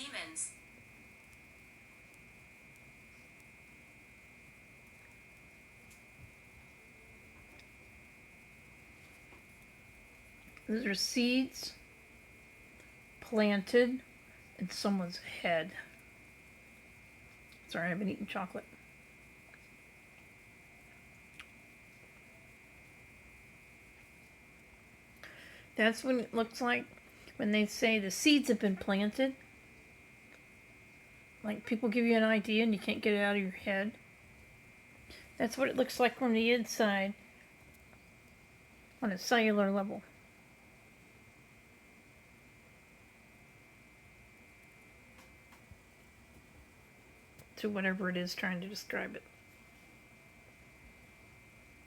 demons. Those are seeds planted in someone's head. Sorry, I've been eating chocolate. That's what it looks like when they say the seeds have been planted. Like people give you an idea and you can't get it out of your head. That's what it looks like from the inside on a cellular level. To whatever it is trying to describe it.